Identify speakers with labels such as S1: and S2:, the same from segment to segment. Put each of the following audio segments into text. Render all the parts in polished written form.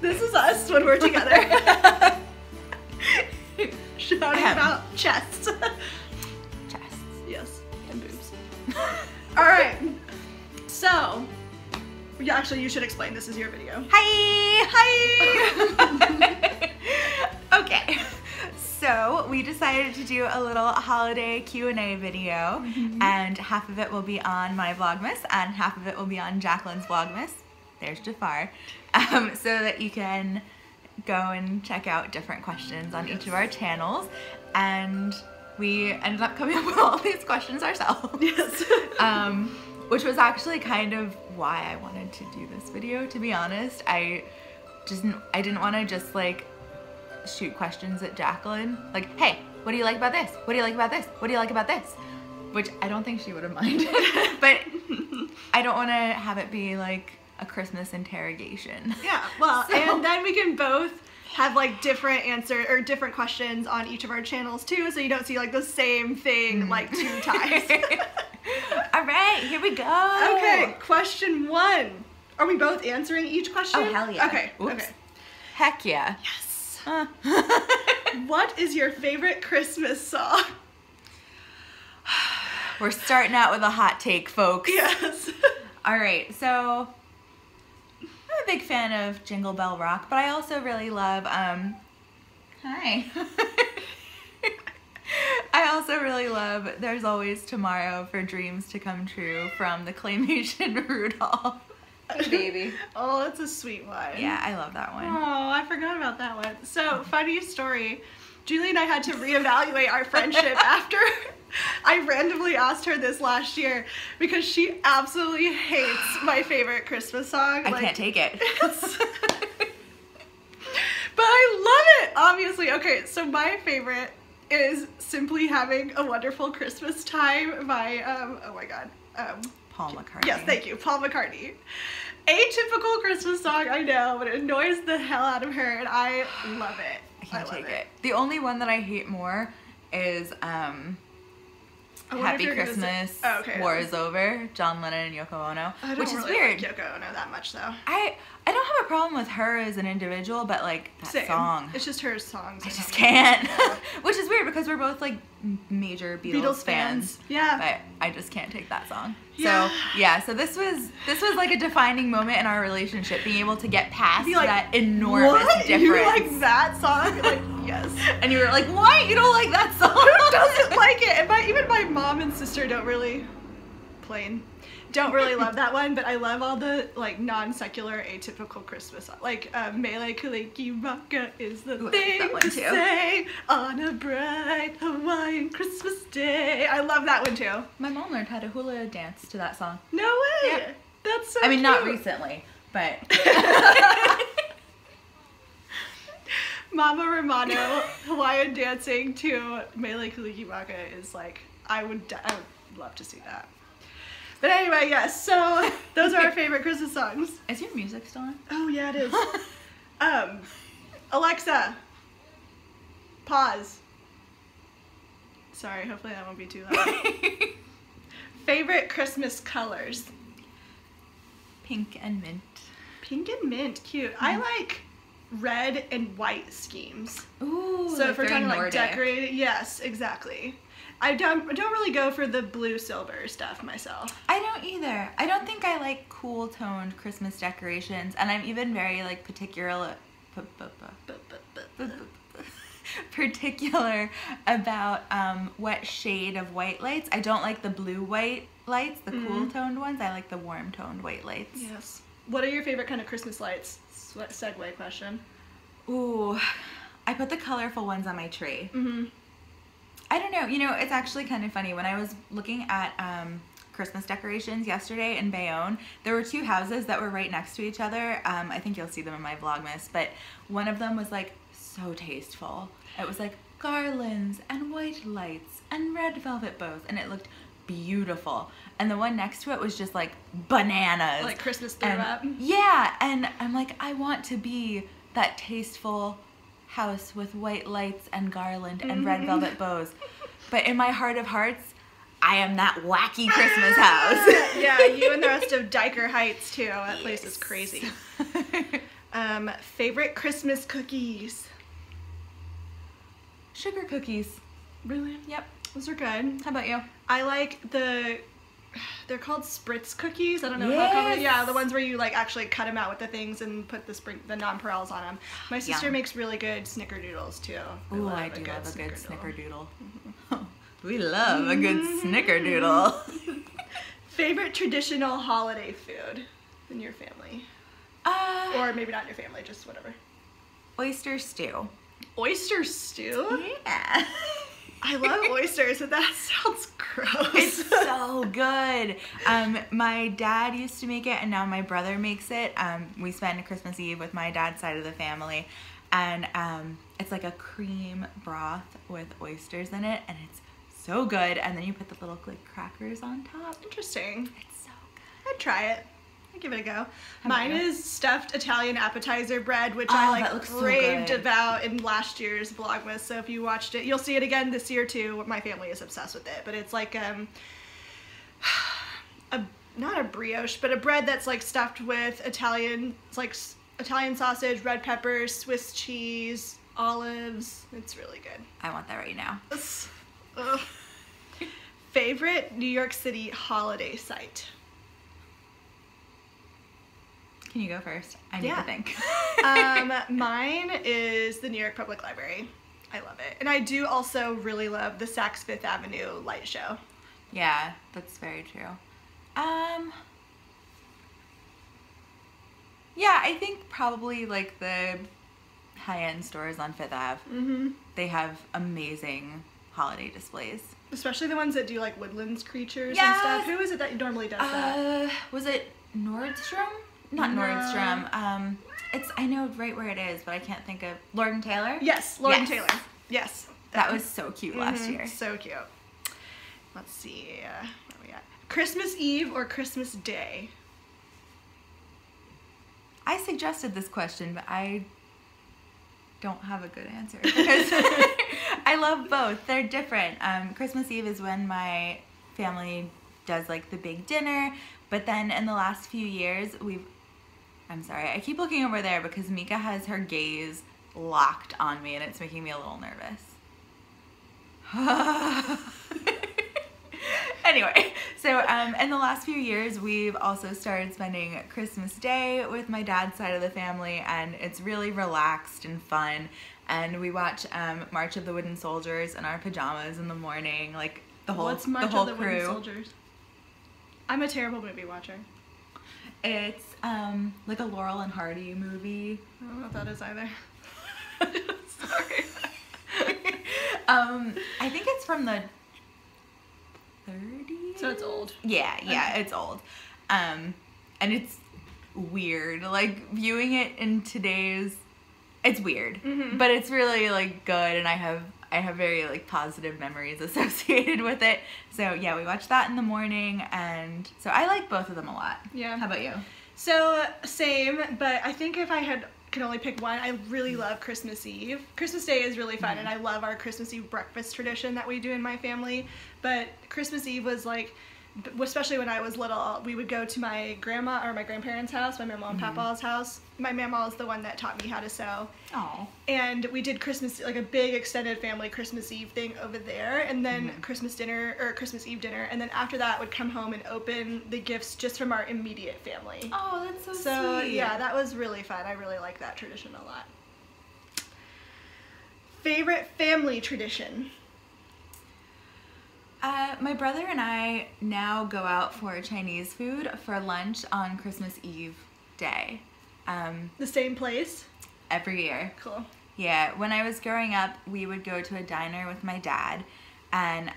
S1: This is us when we're together. Shouting about chests.
S2: Chests.
S1: Yes, and boobs. Alright, so, actually you should explain, this is your video.
S2: Hi! Okay, so we decided to do a little holiday Q&A video, and half of it will be on my vlogmas and half of it will be on Jacqueline's vlogmas. There's Jafar. So that you can go and check out different questions on each of our channels, and we ended up coming up with all these questions ourselves.
S1: Yes.
S2: Which was actually kind of why I wanted to do this video, to be honest. I didn't want to just like shoot questions at Jacqueline, like, hey, what do you like about this? What do you like about this? What do you like about this? Which I don't think she would have minded, but I don't want to have it be like a Christmas interrogation.
S1: Yeah, well, and then we can both have like different answer or different questions on each of our channels too, so you don't see like the same thing like 2 times.
S2: All right, here we go.
S1: Okay, question 1. Are we both answering each question?
S2: Oh, hell yeah.
S1: Okay.
S2: Oops.
S1: Okay.
S2: Heck yeah.
S1: Yes. What is your favorite Christmas song?
S2: We're starting out with a hot take, folks.
S1: Yes.
S2: All right, so I'm a big fan of Jingle Bell Rock, but I also really love, hi. I also really love There's Always Tomorrow for Dreams to Come True from the claymation Rudolph. Baby.
S1: Oh, that's a sweet one.
S2: Yeah, I love that one.
S1: Oh, I forgot about that one. So, funny story. Julie and I had to reevaluate our friendship after I randomly asked her this last year because she absolutely hates my favorite Christmas song.
S2: I can't take it.
S1: But I love it, obviously. Okay, so my favorite is Simply Having a Wonderful Christmas Time by, oh my god.
S2: Paul McCartney.
S1: Yes, thank you, Paul McCartney. Atypical Christmas song, I know, but it annoys the hell out of her, and I love it.
S2: I can't take it. The only one that I hate more is Happy Christmas, War is Over, John Lennon and Yoko Ono, which is
S1: really
S2: weird.
S1: Like Yoko Ono that much though.
S2: I don't have a problem with her as an individual, but like that song.
S1: It's just her songs.
S2: I just can't. Which is weird because we're both like major Beatles fans.
S1: Yeah.
S2: But I just can't take that song. Yeah. So yeah, so this was like a defining moment in our relationship, being able to get past that enormous difference.
S1: You like that song? Like, yes.
S2: And you were like, what? You don't like that song?
S1: Who doesn't like it? And even my mom and sister don't really love that one, but I love all the like non-secular atypical Christmas songs. Like Mele Kalikimaka is the thing to say on a bright Hawaiian Christmas day. I love that one too.
S2: My mom learned how to hula dance to that song.
S1: No way!
S2: Yeah.
S1: That's so
S2: I mean,
S1: cute.
S2: not recently, but
S1: Mama Romano Hawaiian dancing to Mele Kalikimaka is like, I would love to see that. But anyway, yes, so those are our favorite Christmas songs.
S2: Is your music still on?
S1: Oh yeah, it is. Alexa, pause. Sorry, hopefully that won't be too loud. Favorite Christmas colors?
S2: Pink and mint.
S1: Pink and mint, cute. I like red and white schemes.
S2: Ooh,
S1: so if we're talking
S2: Nordic.
S1: like decorating, yes, exactly. I don't really go for the blue silver stuff myself.
S2: I don't either. I don't think I like cool toned Christmas decorations, and I'm even very like particular about what shade of white lights. I don't like the blue white lights, the cool toned ones. I like the warm toned white lights.
S1: Yes. What are your favorite kind of Christmas lights? Segue question.
S2: Ooh, I put the colorful ones on my tree.
S1: Mm-hmm.
S2: I don't know. You know, it's actually kind of funny. When I was looking at Christmas decorations yesterday in Bayonne, there were 2 houses that were right next to each other. I think you'll see them in my vlogmas, but one of them was like so tasteful. It was like garlands and white lights and red velvet bows, and it looked beautiful. And the one next to it was just like bananas.
S1: Like Christmas threw up?
S2: Yeah, and I'm like, I want to be that tasteful house with white lights and garland and red velvet bows. But in my heart of hearts, I am that wacky Christmas house.
S1: Yeah, you and the rest of Diker Heights too. That place is crazy. Favorite Christmas cookies?
S2: Sugar cookies.
S1: Really?
S2: Yep.
S1: Those are good.
S2: How about you?
S1: I like they're called spritz cookies. I don't know
S2: Yes.
S1: how common. Yeah, the ones where you like actually cut them out with the things and put the nonpareils on them. My sister
S2: Yum.
S1: makes really good snickerdoodles too.
S2: Ooh, I do love a good snickerdoodle.
S1: Mm-hmm.
S2: We love a good snickerdoodle.
S1: Favorite traditional holiday food in your family? Or maybe not in your family, just whatever.
S2: Oyster stew.
S1: Oyster stew?
S2: Yeah.
S1: I love oysters, but that sounds gross.
S2: It's so good. My dad used to make it, and now my brother makes it. We spend Christmas Eve with my dad's side of the family, and it's like a cream broth with oysters in it, and it's so good. And then you put the little like crackers on top.
S1: Interesting.
S2: It's so good.
S1: I'd try it. I'd give it a go.
S2: How
S1: Mine
S2: about you?
S1: is stuffed Italian appetizer bread, which
S2: Oh,
S1: I
S2: that
S1: like
S2: looks so
S1: raved
S2: good.
S1: about in last year's Vlogmas. So if you watched it, you'll see it again this year too. My family is obsessed with it, but it's like not a brioche, but a bread that's like stuffed with Italian. It's like Italian sausage, red peppers, Swiss cheese, olives. It's really good.
S2: I want that right now.
S1: Ugh. Favorite New York City holiday site?
S2: Can you go first? I need to think.
S1: Mine is the New York Public Library. I love it. And I do also really love the Saks Fifth Avenue light show.
S2: Yeah, that's very true. Yeah, I think probably like the high-end stores on Fifth Ave.
S1: Mm-hmm.
S2: They have amazing holiday displays.
S1: Especially the ones that do like woodlands creatures
S2: Yes.
S1: and stuff. Who is it that normally does that?
S2: Was it Nordstrom? Not
S1: No.
S2: Nordstrom. I know right where it is, but I can't think of Lord and Taylor.
S1: Yes, Lord and
S2: Yes.
S1: Taylor. Yes.
S2: That was so cute last year.
S1: So cute. Let's see. Where are we at? Christmas Eve or Christmas Day?
S2: I suggested this question, but I don't have a good answer because I love both. They're different. Christmas Eve is when my family does like the big dinner, but then in the last few years I'm sorry, I keep looking over there because Mika has her gaze locked on me and it's making me a little nervous. Anyway, so in the last few years, we've also started spending Christmas Day with my dad's side of the family, and it's really relaxed and fun. And we watch March of the Wooden Soldiers in our pajamas in the morning, like the whole
S1: What's March
S2: the whole
S1: of the
S2: crew.
S1: Wooden Soldiers? I'm a terrible movie watcher.
S2: It's like a Laurel and Hardy movie.
S1: I don't know what that is either. Sorry.
S2: I think it's from the 30s.
S1: So it's old.
S2: Yeah,
S1: Okay.
S2: it's old. And it's weird. Like viewing it in today's, it's weird, but it's really like good, and I have very like positive memories associated with it. So yeah, we watch that in the morning, and so I like both of them a lot.
S1: Yeah.
S2: How about you?
S1: So same, but I think if I could only pick one, I really love Christmas Eve. Christmas Day is really fun, and I love our Christmas Eve breakfast tradition that we do in my family. But Christmas Eve was like, especially when I was little, we would go to my grandma or my grandparents' house, my mama and papa's house. My mama is the one that taught me how to sew.
S2: Oh.
S1: And we did Christmas, like a big extended family Christmas Eve thing over there, and then Christmas dinner, or Christmas Eve dinner, and then after that would come home and open the gifts just from our immediate family.
S2: Oh, that's so sweet.
S1: Yeah, that was really fun. I really like that tradition a lot. Favorite family tradition?
S2: My brother and I now go out for Chinese food for lunch on Christmas Eve day.
S1: The same place?
S2: Every year.
S1: Cool.
S2: Yeah, when I was growing up, we would go to a diner with my dad, and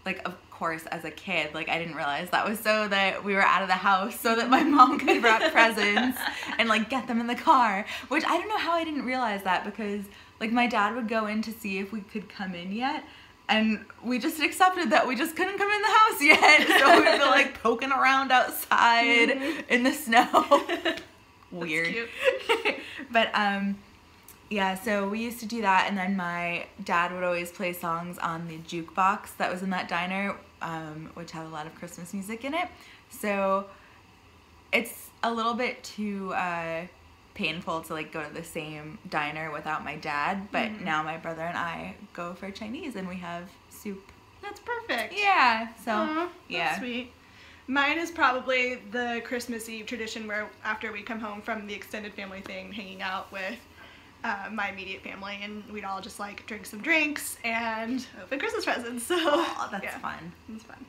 S2: like of course as a kid, like I didn't realize that was so that we were out of the house so that my mom could wrap presents and like get them in the car, which I don't know how I didn't realize that, because like my dad would go in to see if we could come in yet, and we just accepted that we just couldn't come in the house yet, so we'd be like poking around outside in the snow. Weird.
S1: That's cute.
S2: But yeah, so we used to do that, and then my dad would always play songs on the jukebox that was in that diner, which had a lot of Christmas music in it. So it's a little bit too painful to like go to the same diner without my dad, but now my brother and I go for Chinese and we have soup.
S1: That's perfect.
S2: Yeah, so
S1: Aww,
S2: yeah.
S1: That's sweet. Mine is probably the Christmas Eve tradition where after we come home from the extended family thing, hanging out with my immediate family, and we'd all just like drink some drinks and open Christmas presents. So
S2: that's fun.
S1: It's fun.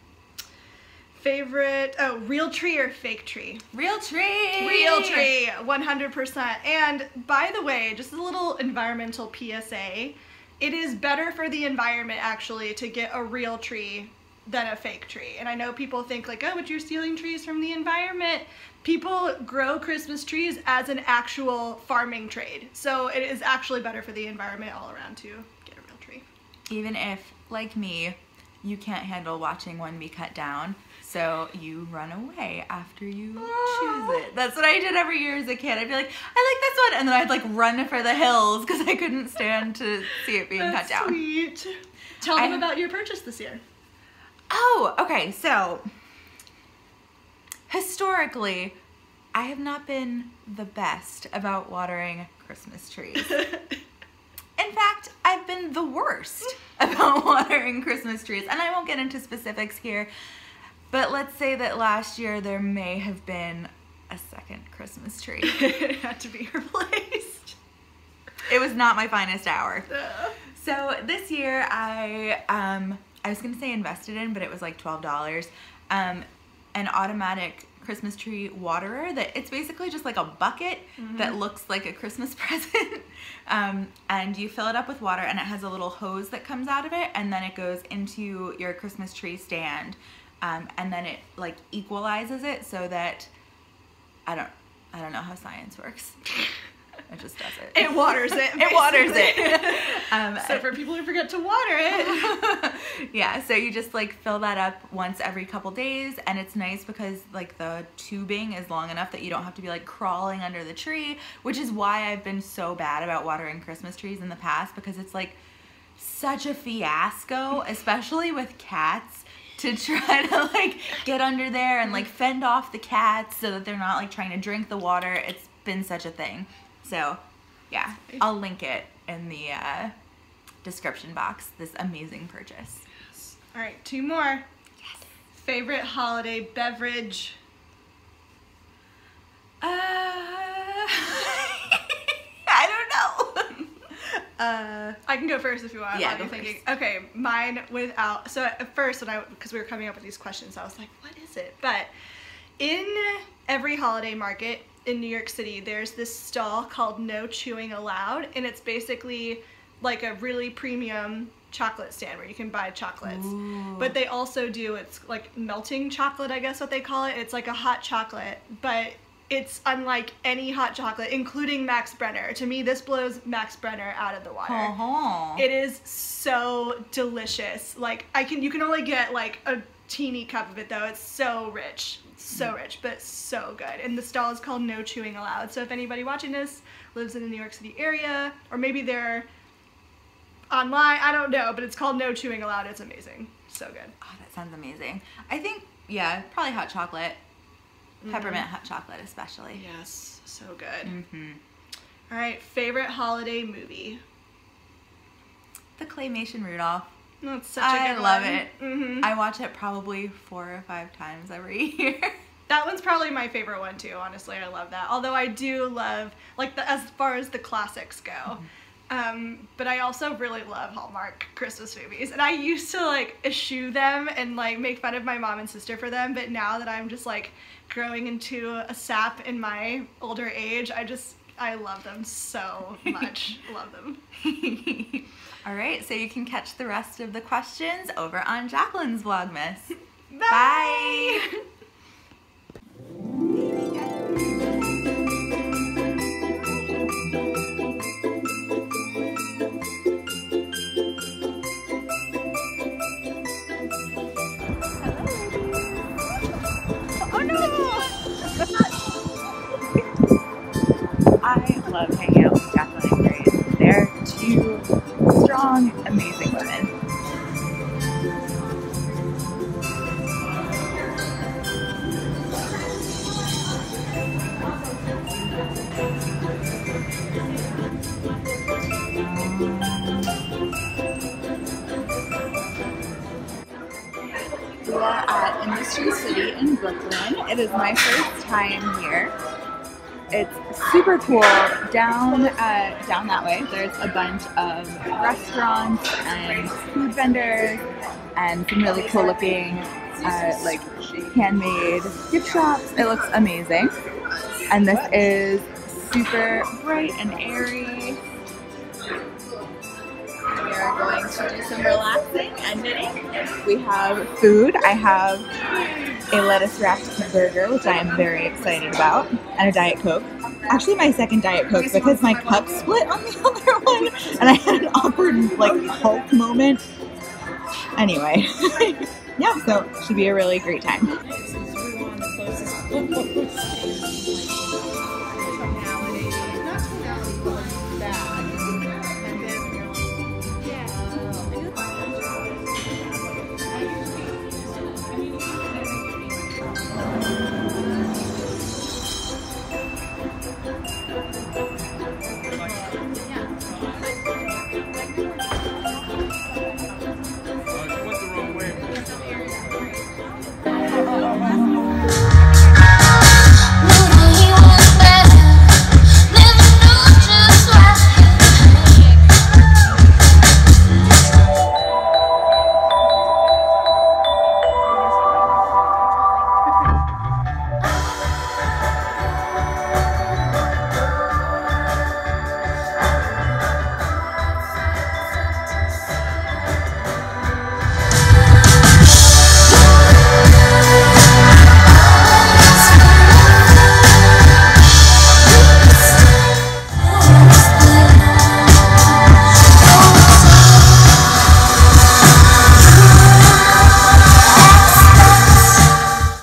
S1: Favorite, real tree or fake tree?
S2: Real tree!
S1: Real tree, 100%. And by the way, just a little environmental PSA, it is better for the environment actually to get a real tree than a fake tree. And I know people think like, oh, but you're stealing trees from the environment. People grow Christmas trees as an actual farming trade. So it is actually better for the environment all around to get a real tree.
S2: Even if, like me, you can't handle watching one be cut down, so you run away after you choose it. That's what I did every year as a kid. I'd be like, I like this one, and then I'd like run for the hills because I couldn't stand to see it being cut down.
S1: Sweet. Tell them about your purchase this year.
S2: Oh, okay, so historically, I have not been the best about watering Christmas trees. In fact, I've been the worst about watering Christmas trees, and I won't get into specifics here, but let's say that last year there may have been a second Christmas tree.
S1: It had to be replaced.
S2: It was not my finest hour. So this year I was gonna say invested in, but it was like $12. An automatic Christmas tree waterer that it's basically just like a bucket that looks like a Christmas present. And you fill it up with water and it has a little hose that comes out of it, and then it goes into your Christmas tree stand. And then it like equalizes it so that I don't know how science works. It just does it.
S1: It waters it.
S2: It waters it.
S1: So for people who forget to water it.
S2: Yeah, so you just like fill that up once every couple days, and it's nice because like the tubing is long enough that you don't have to be like crawling under the tree, which is why I've been so bad about watering Christmas trees in the past, because it's like such a fiasco, especially with cats, to try to like get under there and like fend off the cats so that they're not like trying to drink the water. It's been such a thing. So yeah, I'll link it in the description box, this amazing purchase.
S1: Yes. All right, 2 more.
S2: Yes.
S1: Favorite holiday beverage?
S2: I don't know.
S1: I can go first if you want.
S2: Yeah,
S1: go thinking. Okay, mine without. So at first, because we were coming up with these questions, I was like, what is it? But in every holiday market in New York City, there's this stall called No Chewing Allowed, and it's basically like a really premium chocolate stand where you can buy chocolates.
S2: Ooh.
S1: But they also do, it's like melting chocolate, I guess what they call it. It's like a hot chocolate, but it's unlike any hot chocolate, including Max Brenner. To me, this blows Max Brenner out of the water. It is so delicious. Like you can only get like a teeny cup of it though. It's so rich. So rich, but so good. And the stall is called No Chewing Allowed. So if anybody watching this lives in the New York City area, or maybe they're online, I don't know, but it's called No Chewing Allowed. It's amazing. So good.
S2: Oh, that sounds amazing. I think, yeah, probably hot chocolate. Peppermint hot chocolate especially.
S1: Yes, so good. All right, favorite holiday movie?
S2: The Claymation Rudolph.
S1: That's such a good one.
S2: I love it. I watch it probably 4 or 5 times every year.
S1: That one's probably my favorite one too, honestly. I love that. Although I do love, like, as far as the classics go. But I also really love Hallmark Christmas movies. And I used to, like, eschew them and, like, make fun of my mom and sister for them. But now that I'm just, like, growing into a sap in my older age, I love them so much. Love them.
S2: All right, so you can catch the rest of the questions over on Jacqueline's Vlogmas.
S1: Bye!
S2: I love hanging out with Jacqueline and Grace. They're 2 strong, amazing women. History City in Brooklyn. It is my first time here. It's super cool. Down that way, there's a bunch of restaurants and food vendors and some really cool looking like handmade gift shops. It looks amazing. And this is super bright and airy. We are going to do some relaxing and knitting. We have food. I have a lettuce wrapped burger, which I am very excited about, and a Diet Coke. Actually, my second Diet Coke because my cup split on the other one, and I had an awkward like Hulk moment. Anyway, yeah, so it should be a really great time.